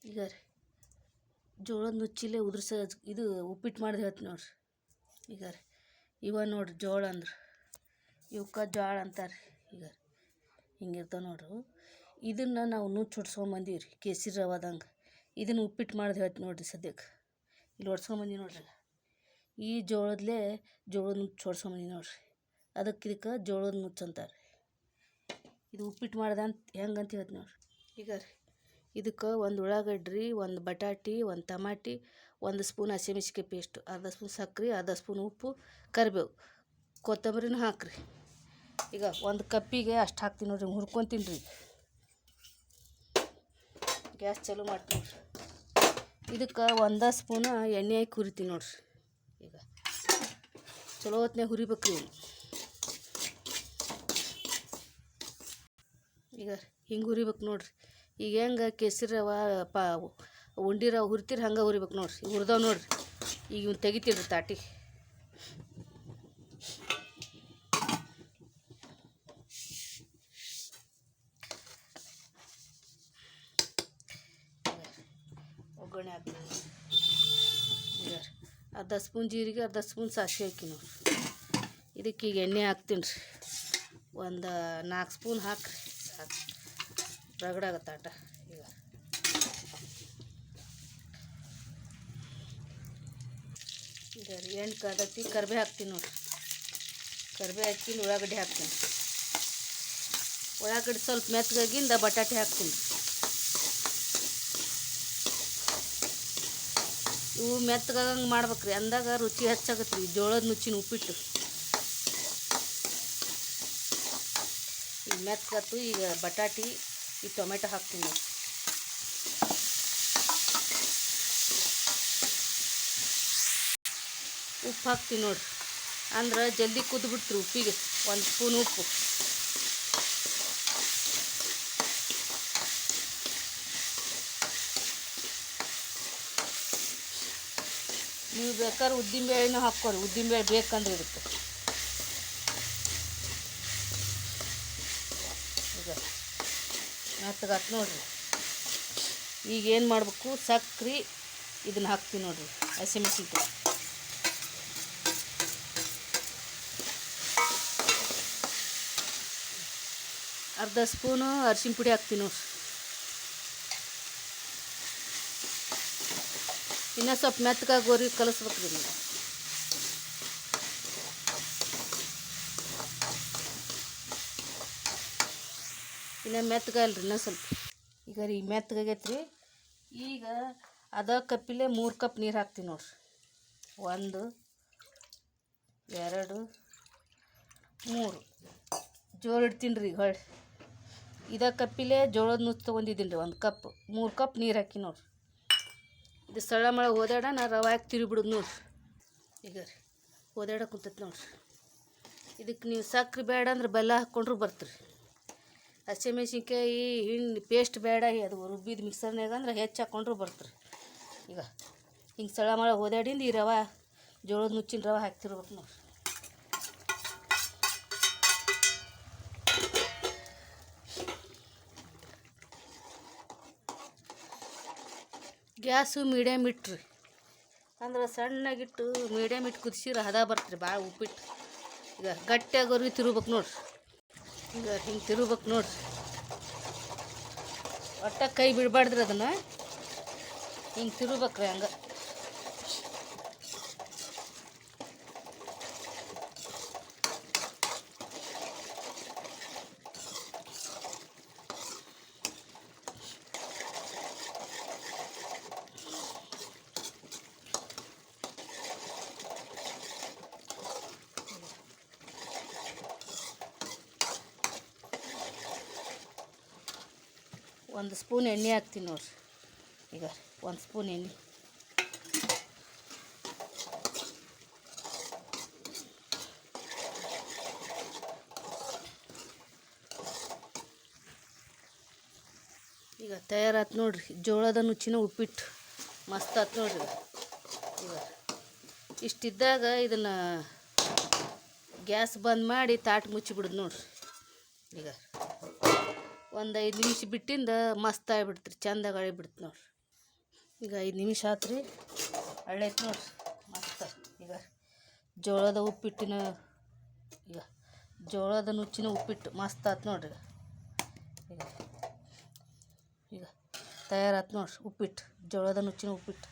ಈಗ ರೀ ಜೋಳದ ನುಚ್ಚಿಲೆ ಉದುರ್ಸ ಇದು ಉಪ್ಪಿಟ್ಟು ಮಾಡಿದೆ ಹೇಳ್ತೀನಿ ನೋಡ್ರಿ. ಈಗ ರೀ ಇವ ನೋಡ್ರಿ ಜೋಳ ಅಂದ್ರೆ ಇವಕ್ಕೆ ಜೋಳ ಅಂತಾರೆ. ಈಗ ಹಿಂಗಿರ್ತಾವೆ ನೋಡ್ರಿ. ಇದನ್ನು ನಾವು ನುಚ್ಚು ಹೊಡ್ಸ್ಕೊಂಬಂದೀವಿ ರೀ ಕೇಸರಿ ರವಾದಂಗೆ. ಇದನ್ನು ಉಪ್ಪಿಟ್ಟು ಮಾಡಿದೆ ಹೇಳ್ತೀನಿ ನೋಡ್ರಿ. ಸದ್ಯಕ್ಕೆ ಇಲ್ಲಿ ಹೊಡ್ಸ್ಕೊಂಬಂದೀವಿ ನೋಡ್ರಿ. ಈ ಜೋಳದ ನುಚ್ಚು ಹೊಡ್ಸ್ಕೊಂಬಂದೀವಿ ನೋಡ್ರಿ. ಇದಕ್ಕೆ ಜೋಳದ ನುಚ್ಚು ಅಂತಾರೆ. ಇದು ಉಪ್ಪಿಟ್ಟು ಮಾಡ್ದೆ ಅಂತ ಹೆಂಗಂತ ಹೇಳ್ತೀನಿ ನೋಡ್ರಿ. ಈಗ ರೀ ಇದಕ್ಕೆ ಒಂದು ಉಳ್ಳಾಗಡ್ಡಿ, ಒಂದು ಬಟಾಟಿ, ಒಂದು ಟಮಾಟಿ, 1 ಸ್ಪೂನ್ ಹಸಿಮೆಣ್ಸಿನ್ಕಾಯಿ ಪೇಸ್ಟು, ಅರ್ಧ ಸ್ಪೂನ್ ಸಕ್ಕರೆ, ಅರ್ಧ ಸ್ಪೂನ್ ಉಪ್ಪು, ಕರಿಬೇವು, ಕೊತ್ತಂಬರಿನೂ ಹಾಕ್ರಿ. ಈಗ 1 ಕಪ್ಪಿಗೆ ಅಷ್ಟು ಹಾಕ್ತೀನಿ ನೋಡ್ರಿ. ಹುರ್ಕೊತೀನಿ ರೀ. ಗ್ಯಾಸ್ ಚಾಲೂ ಮಾಡ್ತೀನಿ ನೋಡ್ರಿ. ಇದಕ್ಕೆ 1 ಸ್ಪೂನ್ ಎಣ್ಣೆ ಹಾಕಿ ಹುರಿತೀನಿ ನೋಡ್ರಿ. ಈಗ ಚಲೋ ಹೊತ್ನಾಗ ಹುರಿಬೇಕು ರೀ. ಈಗ ಹಿಂಗೆ ಹುರಿಬೇಕು ನೋಡ್ರಿ. ಈಗ ಹೆಂಗೆ ಕೇಸರಿ ರವೆ ಉಂಡೆ ರವೆ ಹುರಿತೀರಿ ಹಂಗೆ ಹುರಿಬೇಕು ನೋಡ್ರಿ. ಈಗ ಹುರಿದವ್ ನೋಡ್ರಿ. ಈಗ ಇವ್ನು ತೆಗಿತೀನಿ ರೀ ತಾಟಿ. ಒಗ್ಗರಣೆ ಹಾಕ್ತೀನಿ. ಈಗ ಅರ್ಧ ಸ್ಪೂನ್ ಜೀರಿಗೆ, ಅರ್ಧ ಸ್ಪೂನ್ ಸಾಸಿವೆ ಹಾಕಿ ನೋಡ್ರಿ. ಇದಕ್ಕೆ ಈಗ ಎಣ್ಣೆ ಹಾಕ್ತೀನಿ ರೀ. ಒಂದು 4 ಸ್ಪೂನ್ ಹಾಕ್ರಿ ಸಾಕು. ರಗಡಾಗತ್ತೆ ಆಟ. ಈಗ ರೀ ಎಣ್ಣೆ ಕಾದತ್ತಿ ಕರಿಬೇವು ಹಾಕ್ತೀನಿ ನೋಡ್ರಿ. ಕರಿಬೇವು ಹಾಕಿ ಉಳ್ಳಾಗಡ್ಡಿ ಹಾಕ್ತೀನಿ. ಉಳ್ಳಾಗಡ್ಡಿ ಸ್ವಲ್ಪ ಮೆತ್ತಗಾಗಿಂದ ಬಟಾಟೆ ಹಾಕ್ತೀನಿ. ಇವು ಮೆತ್ತಗಾಗಂಗೆ ಮಾಡ್ಬೇಕ್ರಿ. ಅಂದಾಗ ರುಚಿ ಹೆಚ್ಚಾಗತ್ತೆ ರೀ ಜೋಳದ ನುಚ್ಚಿನ ಉಪ್ಪಿಟ್ಟು. ಈಗ ಮೆತ್ತಗತ್ತು. ಈಗ ಬಟಾಟಿ, ಈ ಟೊಮೆಟೊ ಹಾಕ್ತೀನಿ. ಉಪ್ಪು ಹಾಕ್ತೀನಿ ನೋಡ್ರಿ. ಅಂದ್ರೆ ಜಲ್ದಿ ಕುದ್ಬಿಡ್ತೀರಿ ಉಪ್ಪಿಗೆ. 1 ಸ್ಪೂನ್ ಉಪ್ಪು. ನೀವು ಬೇಕಾದ್ರೆ ಉದ್ದಿನಬೇಳೆನೂ ಹಾಕ್ಕೊರಿ. ಉದ್ದಿನಬೇಳೆ ಬೇಕಂದ್ರೆ ಇದಕ್ಕೆ. ಈಗ ಮೆತ್ತಗಾತು ನೋಡ್ರಿ. ಈಗ ಏನು ಮಾಡಬೇಕು, ಸಕ್ರೆ ಇದನ್ನು ಹಾಕ್ತೀನಿ ನೋಡ್ರಿ. ಹಸಿಮೆಣ್ಸಿನ್ಕಾಯಿ ಅರ್ಧ ಸ್ಪೂನು ಅರಿಶಿನ ಪುಡಿ ಹಾಕ್ತೀನಿ ನೋಡ್ರಿ. ಇನ್ನೂ ಸ್ವಲ್ಪ ಮೆತ್ತಗಾಗೋರಿ ಕಲಿಸ್ಬೇಕ್ರಿ ನೀವು. ಇನ್ನೂ ಮೆತ್ತಗಲ್ರಿ ಇನ್ನೂ ಸ್ವಲ್ಪ. ಈಗ ರೀ ಮೆತ್ತಗಾಗೈತೆ ರೀ. ಈಗ ಅದ ಕಪ್ಪಿಲೆ 3 ಕಪ್ ನೀರು ಹಾಕ್ತೀನಿ ನೋಡ್ರಿ. 1 2 3 ಜೋಳ ಇಡ್ತೀನಿ ರೀ. ಈಗ ಹೊಳ್ಳಿ ಇದ ಕಪ್ಪಿಲೆ ಜೋಳದ ನುಚ್ಚು ತೊಗೊಂಡಿದ್ದೀನಿ ರೀ. 1 ಕಪ್ 3 ಕಪ್ ನೀರು ಹಾಕಿ ನೋಡ್ರಿ. ಇದು ಸಳ್ಳ ಮಳೆ ಹೋದಾಡ ನಾ ರವೆ ಹಾಕಿ ತಿರುಗಿಬಿಡೋದು ನೋಡ್ರಿ. ಈಗ ರೀ ಹೋದಾಡ ಕುಂತೈತೆ ನೋಡ್ರಿ. ಇದಕ್ಕೆ ನೀವು ಸಕ್ರೆ ಬೇಡ ಅಂದ್ರೆ ಬೆಲ್ಲ ಹಾಕ್ಕೊಂಡ್ರು ಬರ್ತೀರಿ. ಹಸಿಮೆಣ್ಸಿನ್ಕಾಯಿ ಹಿಂಗೆ ಪೇಸ್ಟ್ ಬೇಡ, ಅದು ರುಬ್ಬಿದ ಮಿಕ್ಸರ್ನಾಗ ಅಂದ್ರೆ ಹೆಚ್ಚು ಹಾಕ್ಕೊಂಡ್ರು ಬರ್ತೀರಿ. ಈಗ ಹಿಂಗೆ ಸಳ್ಳ ಮಳೆ ಹೋದಾಡಿಂದ ಈ ರವೆ ಜೋಳದ ನುಚ್ಚಿನ ರವೆ ಹಾಕ್ತಿರ್ಬೇಕು ನೋಡ್ರಿ. ಗ್ಯಾಸು ಮೀಡಿಯಮ್ ಇಟ್ರಿ. ಅಂದ್ರೆ ಸಣ್ಣಗಿಟ್ಟು ಮೀಡಿಯಮ್ ಇಟ್ಟು ಕುದಿಸಿದ್ರೆ ಹದ ಬರ್ತೀರಿ ಭಾಳ ಉಪ್ಪಿಟ್ಟು. ಈಗ ಗಟ್ಟಿಯಾಗೋರಿಗೆ ತಿರುಗ್ಬೇಕು ನೋಡ್ರಿ. ಈಗ ಹಿಂಗೆ ತಿರುಗ್ಬೇಕು ನೋಡ್ರಿ. ಒಟ್ಟ ಕೈ ಬಿಡಬಾರ್ದ್ರಿ. ಅದನ್ನು ಹಿಂಗೆ ತಿರುಗ್ಬೇಕ್ರಿ. ಹಂಗೆ 1 ಸ್ಪೂನ್ ಎಣ್ಣೆ ಹಾಕ್ತೀನಿ ನೋಡ್ರಿ. ಈಗ 1 ಸ್ಪೂನ್ ಎಣ್ಣೆ. ಈಗ ತಯಾರಾತು ನೋಡ್ರಿ ಜೋಳದ ನುಚ್ಚಿನ ಉಪ್ಪಿಟ್ಟು. ಮಸ್ತ್ ಆತು ನೋಡ್ರಿ. ಈಗ ಇಷ್ಟಿದ್ದಾಗ ಇದನ್ನು ಗ್ಯಾಸ್ ಬಂದ್ ಮಾಡಿ ತಾಟ್ ಮುಚ್ಚಿಬಿಡೋದು ನೋಡ್ರಿ. ಈಗ ಒಂದು 5 ನಿಮಿಷ ಬಿಟ್ಟಿಂದ ಮಸ್ತ್ ಆಗಿಬಿಡ್ತ್ರಿ. ಚಂದಾಗಿ ಆಗಿಬಿಡ್ತು ನೋಡ್ರಿ. ಈಗ 5 ನಿಮಿಷ ಆತು ರೀ. ಒಳ್ಳೈತೆ ನೋಡ್ರಿ ಮಸ್ತ್. ಈಗ ಜೋಳದ ಉಪ್ಪಿಟ್ಟಿನ ಈಗ ಜೋಳದ ನುಚ್ಚಿನ ಉಪ್ಪಿಟ್ಟು ಮಸ್ತ್ ಆತು ನೋಡ್ರಿ. ಈಗ ಈಗ ತಯಾರಾತು ನೋಡ್ರಿ ಉಪ್ಪಿಟ್ಟು, ಜೋಳದ ನುಚ್ಚಿನ ಉಪ್ಪಿಟ್ಟು.